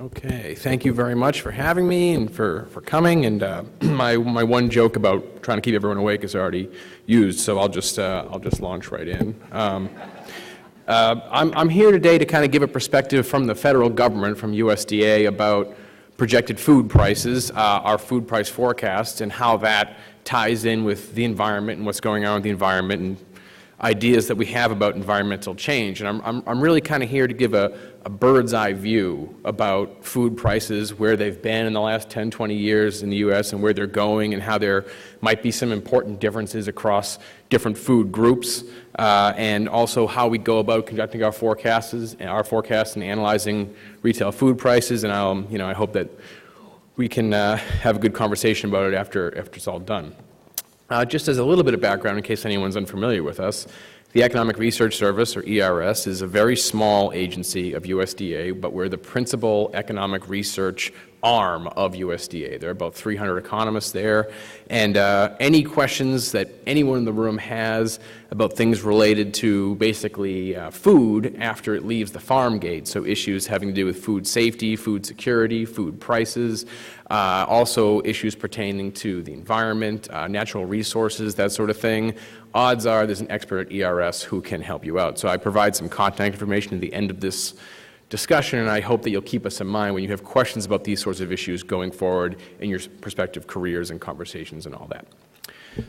Okay, thank you very much for having me and for coming. And my one joke about trying to keep everyone awake is already used, so I'll just launch right in. I'm here today to kind of give a perspective from the federal government, from USDA, about projected food prices, our food price forecasts, and how that ties in with the environment and what's going on with the environment and ideas that we have about environmental change. And I'm really kind of here to give a bird's eye view about food prices, where they've been in the last 10, 20 years in the U.S. and where they're going, and how there might be some important differences across different food groups, and also how we go about conducting our forecasts and analyzing retail food prices. And I hope that we can have a good conversation about it after it's all done. Just as a little bit of background, in case anyone's unfamiliar with us, the Economic Research Service, or ERS, is a very small agency of USDA, but we're the principal economic research arm of USDA. There are about 300 economists there, and any questions that anyone in the room has about things related to basically food after it leaves the farm gate, so issues having to do with food safety, food security, food prices, also issues pertaining to the environment, natural resources, that sort of thing, odds are there's an expert at ERS who can help you out. So I provide some contact information at the end of this discussion, and I hope that you'll keep us in mind when you have questions about these sorts of issues going forward in your prospective careers and conversations and all that.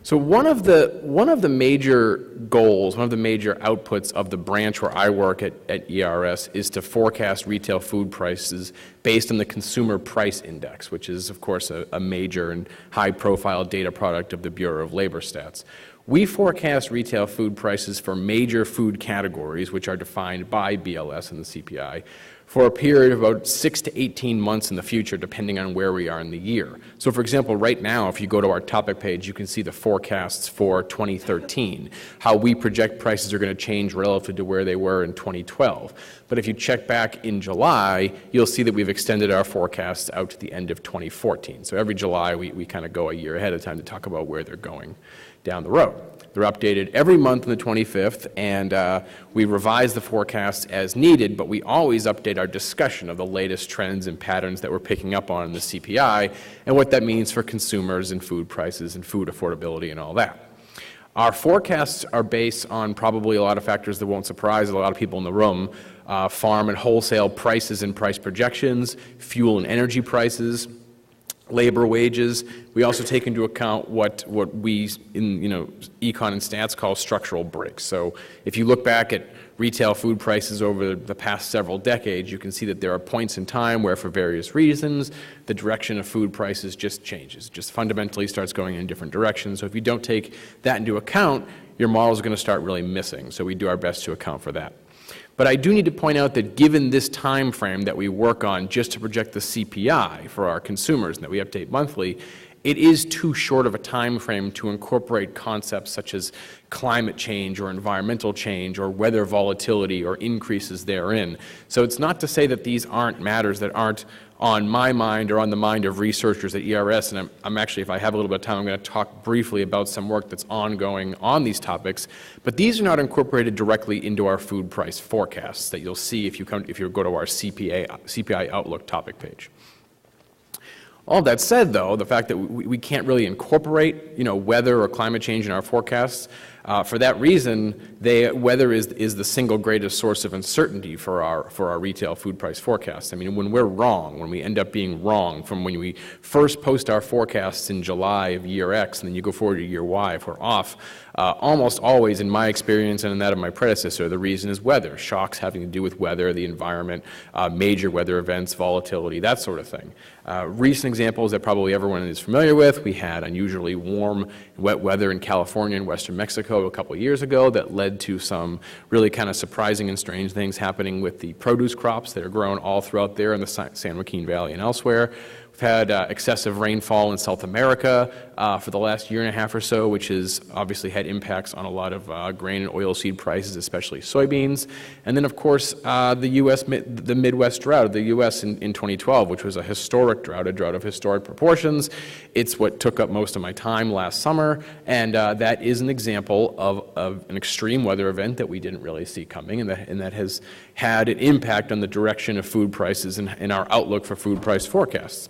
So one of the major goals, one of the major outputs of the branch where I work at ERS is to forecast retail food prices based on the Consumer Price Index, which is, of course, a major and high-profile data product of the Bureau of Labor Stats. We forecast retail food prices for major food categories, which are defined by BLS and the CPI, for a period of about 6 to 18 months in the future, depending on where we are in the year. So, for example, right now, if you go to our topic page, you can see the forecasts for 2013, how we project prices are going to change relative to where they were in 2012. But if you check back in July, you'll see that we've extended our forecasts out to the end of 2014. So every July, we kind of go a year ahead of time to talk about where they're going down the road. They're updated every month on the 25th, and we revise the forecasts as needed, but we always update our discussion of the latest trends and patterns that we're picking up on in the CPI and what that means for consumers and food prices and food affordability and all that. Our forecasts are based on probably a lot of factors that won't surprise a lot of people in the room: farm and wholesale prices and price projections, fuel and energy prices, labor wages. We also take into account what we in econ and stats call structural breaks. So if you look back at retail food prices over the past several decades, you can see that there are points in time where, for various reasons, the direction of food prices just changes, just fundamentally starts going in different directions. So if you don't take that into account, your model is going to start really missing. So we do our best to account for that. But I do need to point out that given this time frame that we work on just to project the CPI for our consumers and that we update monthly, it is too short of a time frame to incorporate concepts such as climate change or environmental change or weather volatility or increases therein. So it's not to say that these aren't matters that aren't on my mind or on the mind of researchers at ERS, and I'm actually, if I have a little bit of time, I'm going to talk briefly about some work that's ongoing on these topics, but these are not incorporated directly into our food price forecasts that you'll see if you go to our CPI Outlook topic page. All that said, though, the fact that we can't really incorporate, weather or climate change in our forecasts, for that reason, weather is the single greatest source of uncertainty for our retail food price forecasts. I mean, when we're wrong, when we end up being wrong from when we first post our forecasts in July of year X, and then you go forward to year Y, if we're off, almost always, in my experience and in that of my predecessor, the reason is weather, shocks having to do with weather, the environment, major weather events, volatility, that sort of thing. Recent examples that probably everyone is familiar with: we had unusually warm, wet weather in California and western Mexico a couple of years ago that led to some really kind of surprising and strange things happening with the produce crops that are grown all throughout there in the San Joaquin Valley and elsewhere. We've had excessive rainfall in South America for the last year and a half or so, which has obviously had impacts on a lot of grain and oilseed prices, especially soybeans. And then, of course, the Midwest drought of the U.S. in 2012, which was a historic drought, a drought of historic proportions. It's what took up most of my time last summer, and that is an example of an extreme weather event that we didn't really see coming, and that has had an impact on the direction of food prices and our outlook for food price forecasts.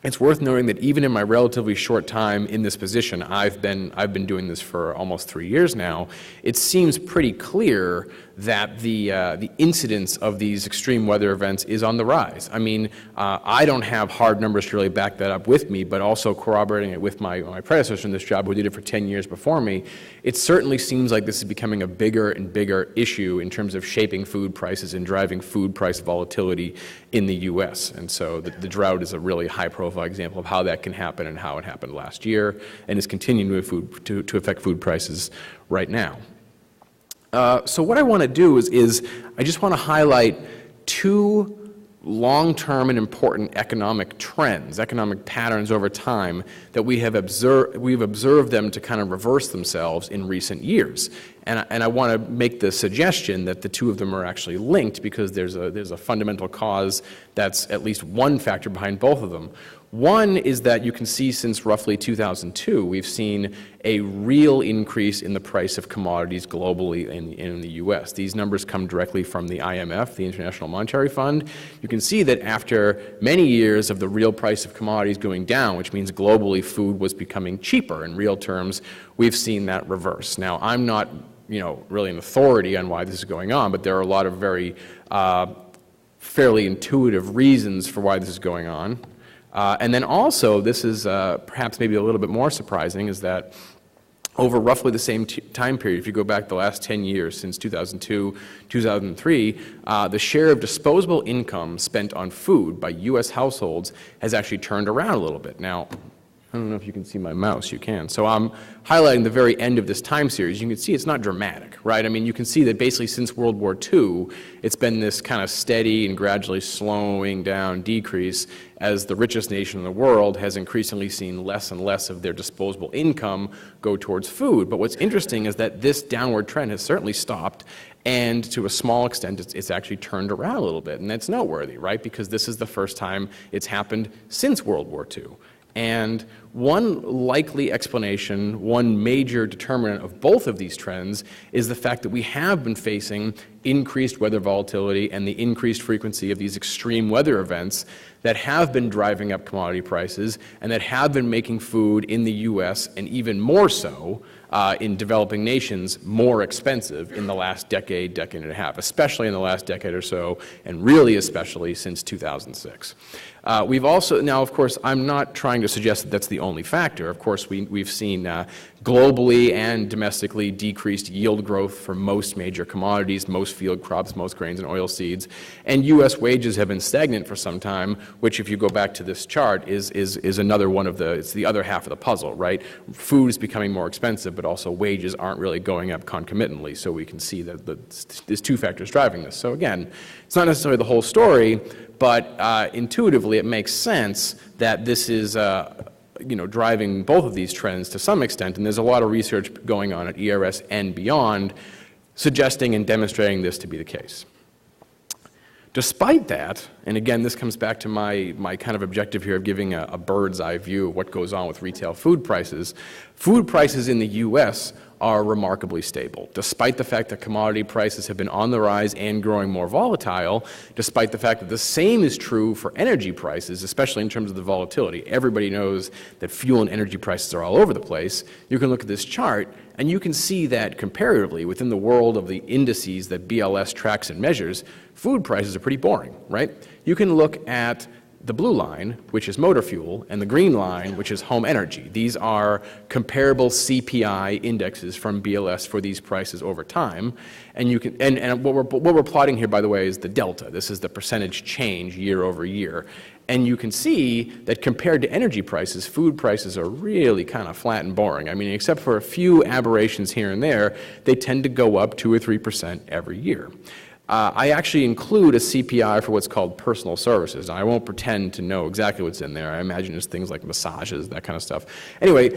It's worth noting that even in my relatively short time in this position, I've been doing this for almost 3 years now, it seems pretty clear that the incidence of these extreme weather events is on the rise. I mean, I don't have hard numbers to really back that up with me, but also corroborating it with my predecessor in this job, who did it for 10 years before me, it certainly seems like this is becoming a bigger and bigger issue in terms of shaping food prices and driving food price volatility in the U.S. And so the drought is a really high-profile example of how that can happen and how it happened last year and is continuing to affect food prices right now. So what I want to do is I just want to highlight two long-term and important economic trends, economic patterns over time that we've observed them to kind of reverse themselves in recent years. And I want to make the suggestion that the two of them are actually linked because there's a fundamental cause that's at least one factor behind both of them. One is that you can see since roughly 2002, we've seen a real increase in the price of commodities globally in the U.S. These numbers come directly from the IMF, the International Monetary Fund. You can see that after many years of the real price of commodities going down, which means globally food was becoming cheaper in real terms, we've seen that reverse. Now, I'm not really an authority on why this is going on, but there are a lot of very fairly intuitive reasons for why this is going on. And then also, this is perhaps maybe a little bit more surprising, is that over roughly the same time period, if you go back the last 10 years, since 2002, 2003, the share of disposable income spent on food by U.S. households has actually turned around a little bit. Now, I don't know if you can see my mouse. You can. So I'm highlighting the very end of this time series. You can see it's not dramatic, right? I mean, you can see that basically since World War II, it's been this kind of steady and gradually slowing down decrease as the richest nation in the world has increasingly seen less and less of their disposable income go towards food. But what's interesting is that this downward trend has certainly stopped, and to a small extent, it's actually turned around a little bit. And that's noteworthy, right? Because this is the first time it's happened since World War II. And one likely explanation, one major determinant of both of these trends is the fact that we have been facing increased weather volatility and the increased frequency of these extreme weather events that have been driving up commodity prices and that have been making food in the U.S. and even more so in developing nations more expensive in the last decade and a half, especially in the last decade or so, and really especially since 2006. We've also, now of course, I'm not trying to suggest that that's the only factor. Of course, we've seen globally and domestically decreased yield growth for most major commodities, most field crops, most grains and oilseeds. And U.S. wages have been stagnant for some time, which if you go back to this chart is another one of it's the other half of the puzzle, right? Food is becoming more expensive, but also wages aren't really going up concomitantly. So we can see that there's two factors driving this. So again, it's not necessarily the whole story, but intuitively it makes sense that this is driving both of these trends to some extent, and there's a lot of research going on at ERS and beyond suggesting and demonstrating this to be the case. Despite that, and again, this comes back to my kind of objective here of giving a bird's eye view of what goes on with retail food prices in the U.S. are remarkably stable, despite the fact that commodity prices have been on the rise and growing more volatile, despite the fact that the same is true for energy prices, especially in terms of the volatility. Everybody knows that fuel and energy prices are all over the place. You can look at this chart, and you can see that comparatively, within the world of the indices that BLS tracks and measures, food prices are pretty boring, right? You can look at the blue line, which is motor fuel, and the green line, which is home energy. These are comparable CPI indexes from BLS for these prices over time. And you can, and what we're plotting here, by the way, is the delta. This is the percentage change year over year. And you can see that compared to energy prices, food prices are really kind of flat and boring. I mean, except for a few aberrations here and there, they tend to go up 2 or 3% every year. I actually include a CPI for what's called personal services. Now, I won't pretend to know exactly what's in there. I imagine it's things like massages, that kind of stuff. Anyway,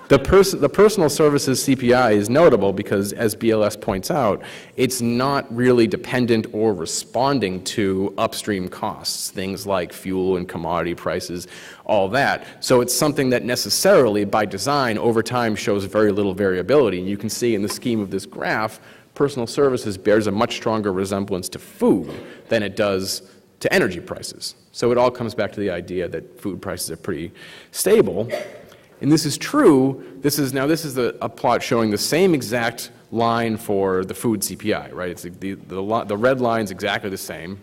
the personal services CPI is notable because, as BLS points out, it's not really dependent or responding to upstream costs, things like fuel and commodity prices, all that. So it's something that necessarily, by design, over time shows very little variability. And you can see in the scheme of this graph, personal services bears a much stronger resemblance to food than it does to energy prices. So it all comes back to the idea that food prices are pretty stable. And this is true. This is a plot showing the same exact line for the food CPI, right? It's the red line's exactly the same.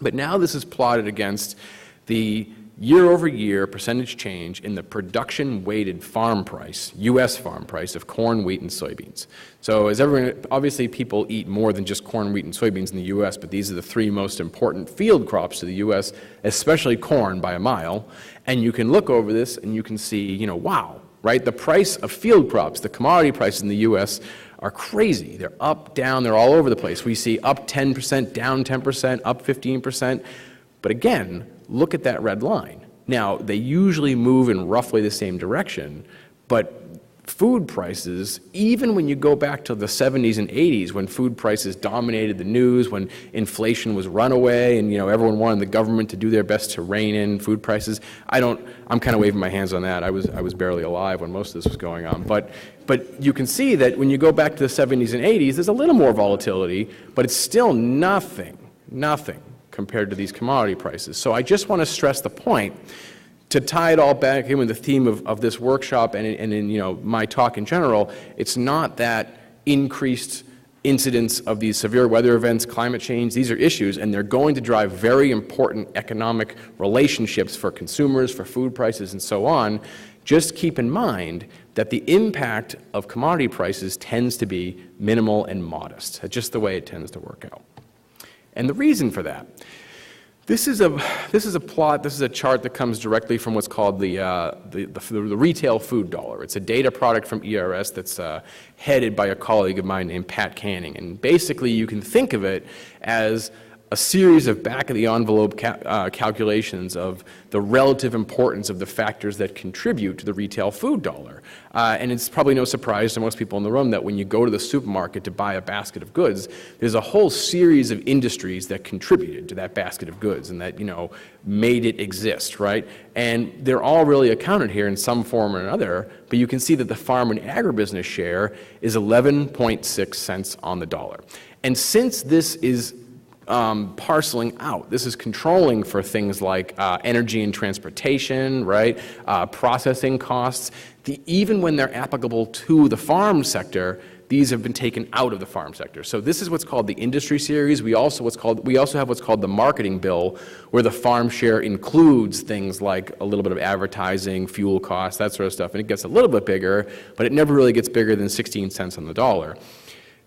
But now this is plotted against the year-over-year percentage change in the production-weighted farm price, U.S. farm price, of corn, wheat, and soybeans. So as everyone, obviously people eat more than just corn, wheat, and soybeans in the U.S., but these are the three most important field crops to the U.S., especially corn by a mile. And you can look over this and you can see, wow, right? The price of field crops, the commodity prices in the U.S. are crazy. They're up, down, they're all over the place. We see up 10%, down 10%, up 15%. But again, look at that red line. Now, they usually move in roughly the same direction, but food prices, even when you go back to the 70s and 80s, when food prices dominated the news, when inflation was runaway and everyone wanted the government to do their best to rein in food prices, I'm kind of waving my hands on that. I was barely alive when most of this was going on. But you can see that when you go back to the 70s and 80s, there's a little more volatility, but it's still nothing compared to these commodity prices. So I just want to stress the point, to tie it all back in with the theme of this workshop and in my talk in general, it's not that increased incidence of these severe weather events, climate change, these are issues, and they're going to drive very important economic relationships for consumers, for food prices, and so on. Just keep in mind that the impact of commodity prices tends to be minimal and modest. That's just the way it tends to work out. And the reason for that, this is a plot, this is a chart that comes directly from what's called the retail food dollar. It's a data product from ERS that's headed by a colleague of mine named Pat Canning. And basically you can think of it as a series of back-of-the-envelope calculations of the relative importance of the factors that contribute to the retail food dollar. And it's probably no surprise to most people in the room that when you go to the supermarket to buy a basket of goods, there's a whole series of industries that contributed to that basket of goods and that, made it exist, right? And they're all really accounted here in some form or another, but you can see that the farm and agribusiness share is 11.6 cents on the dollar. And since this is parceling out. This is controlling for things like energy and transportation, right? Processing costs. Even when they're applicable to the farm sector, these have been taken out of the farm sector. So this is what's called the industry series. We also have what's called the marketing bill, where the farm share includes things like a little bit of advertising, fuel costs, that sort of stuff, and it gets a little bit bigger, but it never really gets bigger than 16 cents on the dollar.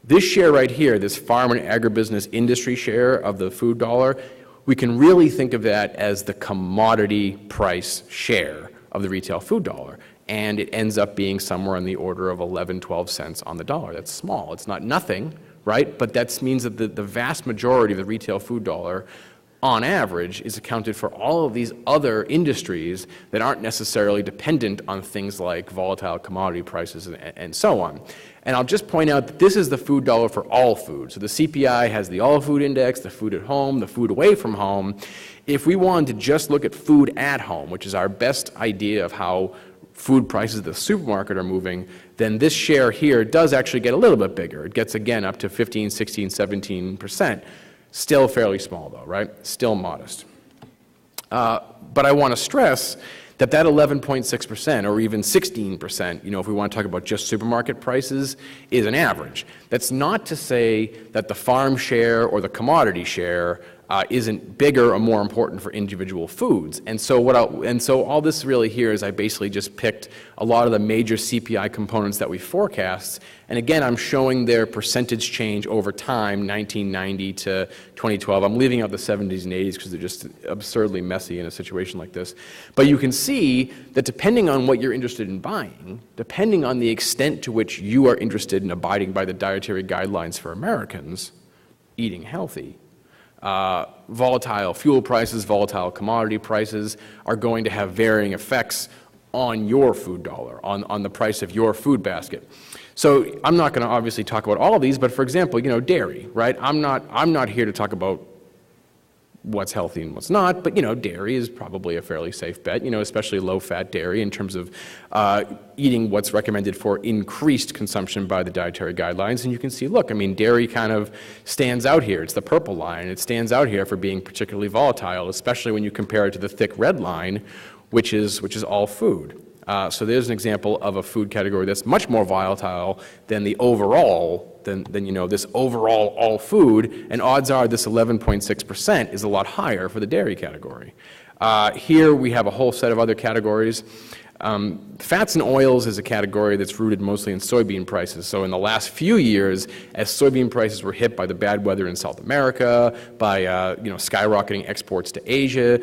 This share right here, this farm and agribusiness industry share of the food dollar, we can really think of that as the commodity price share of the retail food dollar. And it ends up being somewhere on the order of 11, 12 cents on the dollar. That's small. It's not nothing, right? But that means that the vast majority of the retail food dollar, on average, is accounted for all of these other industries that aren't necessarily dependent on things like volatile commodity prices and so on. And I'll just point out that this is the food dollar for all food. So the CPI has the all food index, the food at home, the food away from home. If we wanted to just look at food at home, which is our best idea of how food prices at the supermarket are moving, then this share here does actually get a little bit bigger. It gets, again, up to 15, 16, 17%. Still fairly small, though, right? Still modest. But I want to stress that 11.6% or even 16%, if we want to talk about just supermarket prices, is an average. That's not to say that the farm share or the commodity share isn't bigger or more important for individual foods. And so all this really here is I basically just picked a lot of the major CPI components that we forecast, and again, I'm showing their percentage change over time, 1990 to 2012. I'm leaving out the 70s and 80s because they're just absurdly messy in a situation like this. But you can see that depending on what you're interested in buying, depending on the extent to which you are interested in abiding by the dietary guidelines for Americans, eating healthy, volatile fuel prices, volatile commodity prices are going to have varying effects on your food dollar, on the price of your food basket. So I'm not going to obviously talk about all of these, but for example, dairy, right? I'm not here to talk about what's healthy and what's not, but dairy is probably a fairly safe bet, especially low-fat dairy in terms of eating what's recommended for increased consumption by the dietary guidelines. And you can see, look, I mean, dairy kind of stands out here. It's the purple line. It stands out here for being particularly volatile, especially when you compare it to the thick red line, which is all food. So there's an example of a food category that's much more volatile than the overall, than this overall all food, and odds are this 11.6% is a lot higher for the dairy category. Here we have a whole set of other categories. Fats and oils is a category that's rooted mostly in soybean prices. So in the last few years, as soybean prices were hit by the bad weather in South America, by skyrocketing exports to Asia,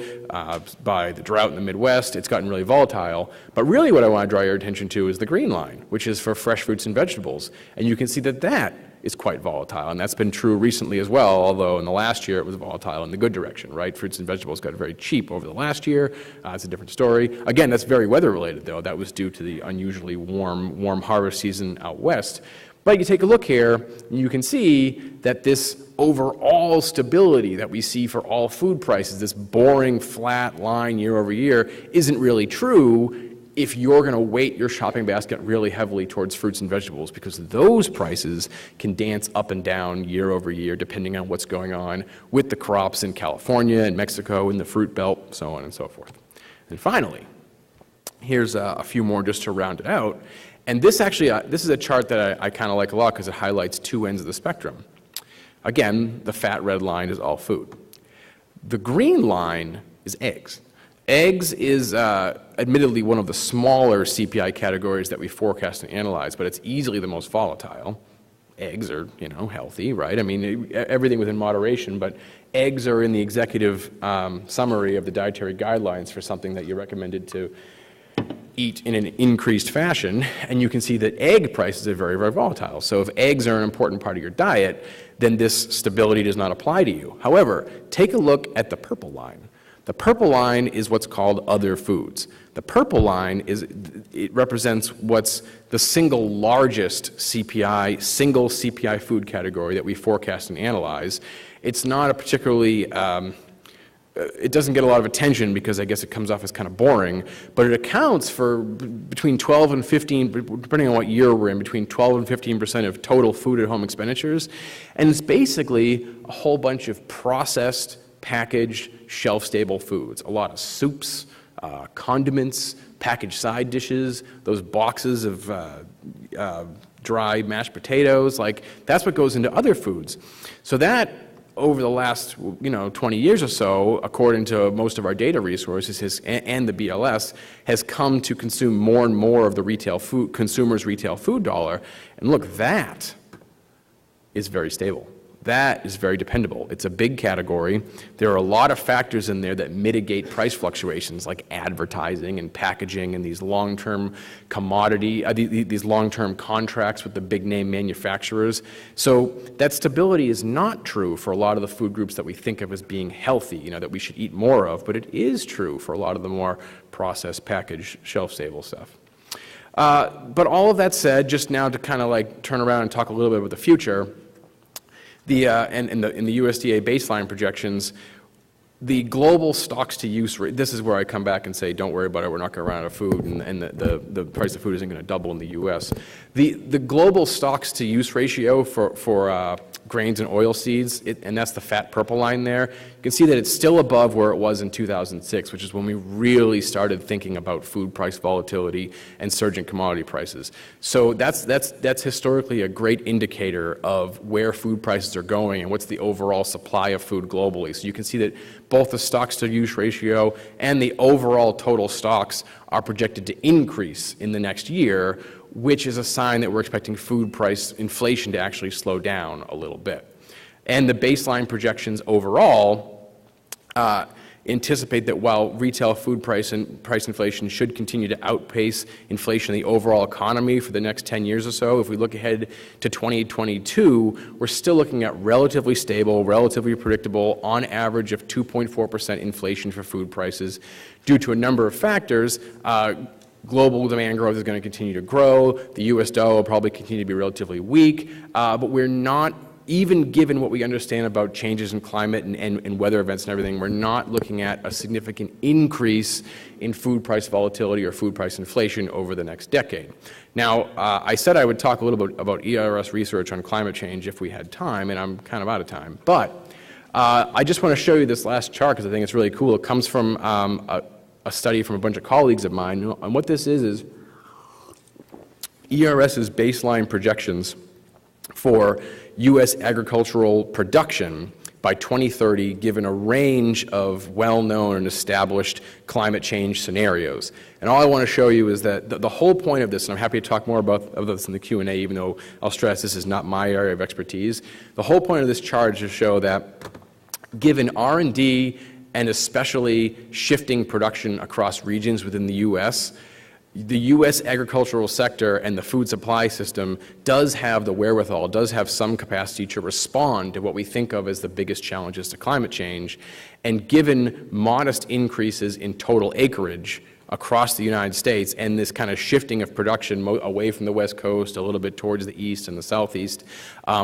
by the drought in the Midwest, it's gotten really volatile. But really what I want to draw your attention to is the green line, which is for fresh fruits and vegetables. And you can see that that is quite volatile, and that's been true recently as well, although in the last year it was volatile in the good direction, right? Fruits and vegetables got very cheap over the last year. It's a different story. Again, that's very weather related though. That was due to the unusually warm harvest season out west. But you take a look here, and you can see that this overall stability that we see for all food prices, this boring flat line year over year, isn't really true if you're going to weight your shopping basket really heavily towards fruits and vegetables, because those prices can dance up and down year over year depending on what's going on with the crops in California and Mexico and the fruit belt, so on and so forth. And finally, here's a few more just to round it out. And this actually, this is a chart that I kind of like a lot because it highlights two ends of the spectrum. Again, the fat red line is all food. The green line is eggs. Eggs is admittedly one of the smaller CPI categories that we forecast and analyze, but it's easily the most volatile. Eggs are, healthy, right? I mean, everything within moderation, but eggs are in the executive summary of the dietary guidelines for something that you're recommended to eat in an increased fashion, and you can see that egg prices are very, very volatile. So if eggs are an important part of your diet, then this stability does not apply to you. However, take a look at the purple line. The purple line is what's called other foods. The purple line it represents what's the single largest CPI, single CPI food category that we forecast and analyze. It's not a particularly, it doesn't get a lot of attention because I guess it comes off as kind of boring, but it accounts for between 12 and 15, depending on what year we're in, between 12 and 15% of total food at home expenditures. And it's basically a whole bunch of processed, packaged, shelf-stable foods. A lot of soups, condiments, packaged side dishes, those boxes of dry mashed potatoes, like that's what goes into other foods. So that, over the last 20 years or so, according to most of our data resources and the BLS, has come to consume more and more of the consumer's retail food dollar. And look, that is very stable. That is very dependable. It's a big category. There are a lot of factors in there that mitigate price fluctuations, like advertising and packaging and these long-term commodity, these long-term contracts with the big-name manufacturers. So that stability is not true for a lot of the food groups that we think of as being healthy, that we should eat more of, but it is true for a lot of the more processed, packaged, shelf-stable stuff. But all of that said, just now to kind of like turn around and talk a little bit about the future, in the USDA baseline projections, the global stocks-to-use rate, this is where I come back and say, don't worry about it, we're not going to run out of food, and the price of food isn't going to double in the U.S. The global stocks-to-use ratio for grains and oilseeds, and that's the fat purple line there. You can see that it's still above where it was in 2006, which is when we really started thinking about food price volatility and surging commodity prices. So that's historically a great indicator of where food prices are going and what's the overall supply of food globally. So you can see that both the stocks-to-use ratio and the overall total stocks are projected to increase in the next year, which is a sign that we're expecting food price inflation to actually slow down a little bit. And the baseline projections overall anticipate that while retail food price and price inflation should continue to outpace inflation in the overall economy for the next 10 years or so, if we look ahead to 2022, we're still looking at relatively stable, relatively predictable, on average of 2.4% inflation for food prices due to a number of factors. Global demand growth is going to continue to grow. The U.S. dollar will probably continue to be relatively weak, but we're not, even given what we understand about changes in climate and weather events and everything, we're not looking at a significant increase in food price volatility or food price inflation over the next decade. Now, I said I would talk a little bit about ERS research on climate change if we had time, and I'm kind of out of time. But I just want to show you this last chart because I think it's really cool. It comes from a study from a bunch of colleagues of mine, and what this is ERS's baseline projections for U.S. agricultural production by 2030, given a range of well-known and established climate change scenarios. And all I want to show you is that the whole point of this, and I'm happy to talk more about this in the Q&A, even though I'll stress this is not my area of expertise, the whole point of this chart is to show that given R&D and especially shifting production across regions within the U.S., the U.S. agricultural sector and the food supply system does have the wherewithal, does have some capacity to respond to what we think of as the biggest challenges to climate change. And given modest increases in total acreage across the United States and this kind of shifting of production away from the West Coast a little bit towards the east and the southeast,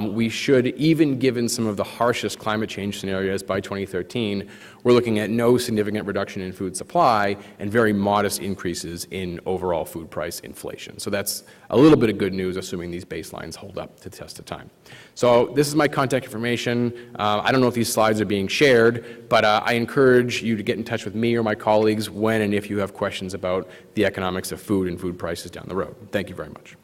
we should, even given some of the harshest climate change scenarios by 2013, we're looking at no significant reduction in food supply and very modest increases in overall food price inflation. So that's a little bit of good news, assuming these baselines hold up to the test of time. So this is my contact information. I don't know if these slides are being shared, but I encourage you to get in touch with me or my colleagues when and if you have questions about the economics of food and food prices down the road. Thank you very much.